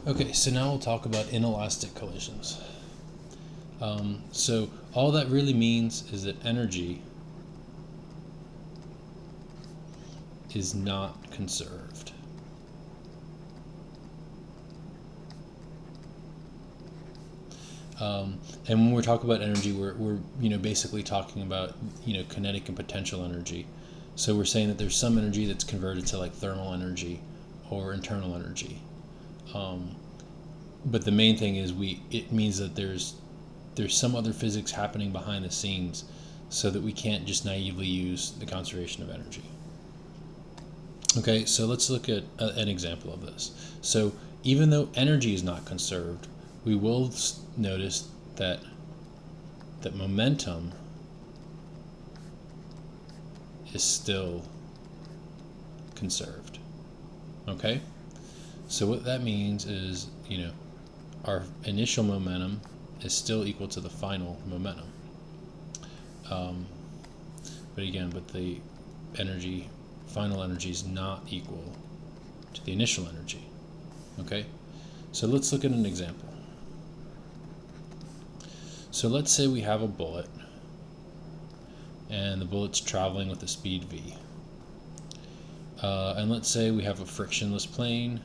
Okay, so now we'll talk about inelastic collisions. So all that really means is that energy is not conserved. And when we're talking about energy, we're basically talking about kinetic and potential energy. So we're saying that there's some energy that's converted to like thermal energy or internal energy. But the main thing is it means that there's some other physics happening behind the scenes, so that we can't just naively use the conservation of energy. Okay, so let's look at an example of this. So even though energy is not conserved, we will notice that momentum is still conserved. Okay, so what that means is, our initial momentum is still equal to the final momentum. But the final energy is not equal to the initial energy. Okay, so let's look at an example. So let's say we have a bullet, and the bullet's traveling with a speed v. And let's say we have a frictionless plane,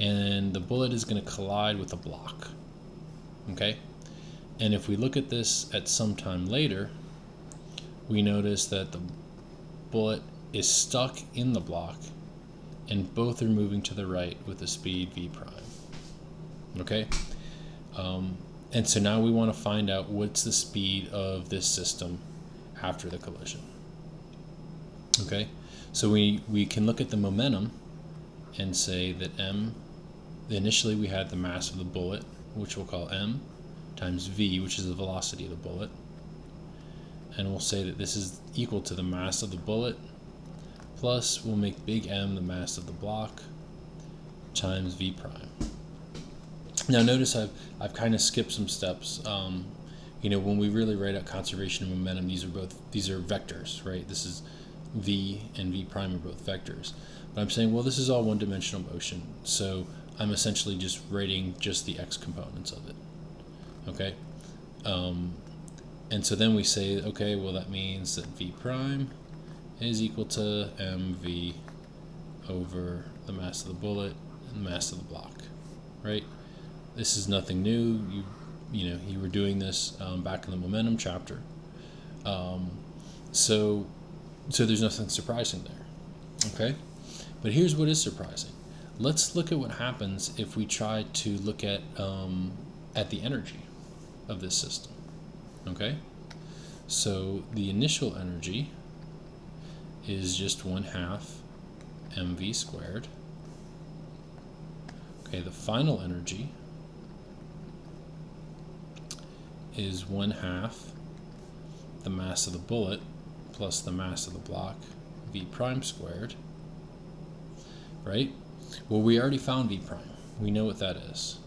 and the bullet is going to collide with a block. Okay, and if we look at this at some time later, we notice that the bullet is stuck in the block, and both are moving to the right with a speed v prime. Okay, and so now we want to find out what's the speed of this system after the collision. Okay, so we can look at the momentum and say that initially we had the mass of the bullet, which we'll call m, times v, which is the velocity of the bullet, and we'll say that this is equal to the mass of the bullet plus, we'll make big M the mass of the block, times v prime. Now notice I've kind of skipped some steps. When we really write out conservation of momentum, these are vectors, right? This is v and v prime are both vectors. But I'm saying, well, this is all one-dimensional motion, so I'm essentially just writing just the x components of it. Okay, and so then we say, okay, well, that means that v prime is equal to mv over the mass of the bullet and the mass of the block, right? This is nothing new. You were doing this back in the momentum chapter. So there's nothing surprising there. Okay, but here's what is surprising. Let's look at what happens if we try to look at the energy of this system. Okay, so the initial energy is just 1/2 mv squared. Okay, the final energy is 1/2 the mass of the bullet plus the mass of the block, v prime squared, right? Well, we already found v prime. We know what that is.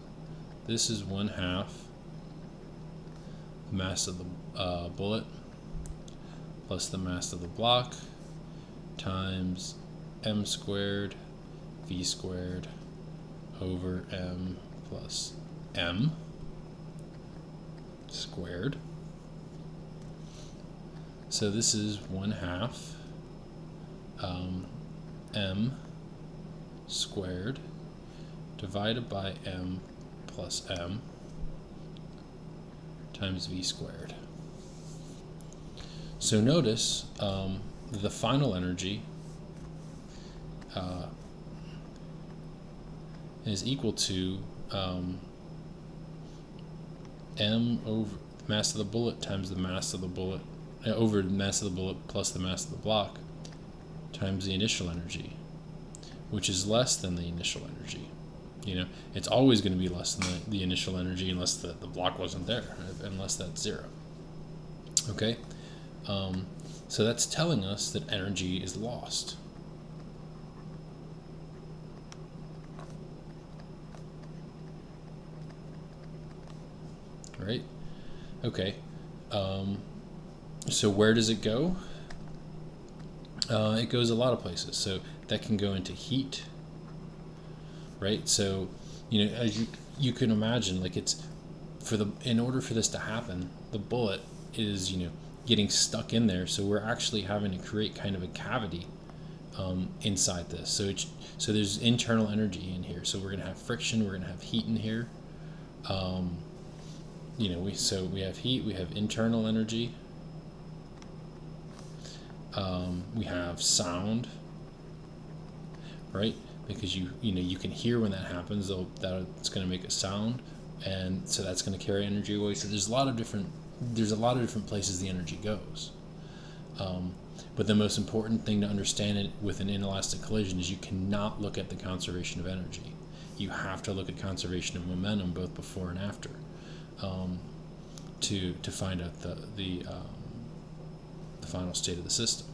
This is 1/2 the mass of the bullet plus the mass of the block times m squared v squared over m plus m squared. So this is 1/2 m squared divided by m plus m times v squared. So notice the final energy is equal to m over the mass of the bullet times the mass of the bullet over the mass of the bullet plus the mass of the block times the initial energy, which is less than the initial energy. It's always going to be less than the initial energy unless the block wasn't there, unless that's 0. Okay, so that's telling us that energy is lost. Right? Okay, so where does it go? It goes a lot of places. So that can go into heat, right? So As you can imagine, like it's in order for this to happen, the bullet is getting stuck in there. So we're actually having to create kind of a cavity inside this. So there's internal energy in here. So we're gonna have friction. We're gonna have heat in here. We have heat. We have internal energy. We have sound, right? Because you can hear when that happens. That's going to make a sound, and so that's going to carry energy away. So there's a lot of different places the energy goes. But the most important thing to understand with an inelastic collision is you cannot look at the conservation of energy. You have to look at conservation of momentum both before and after to find out the final state of the system.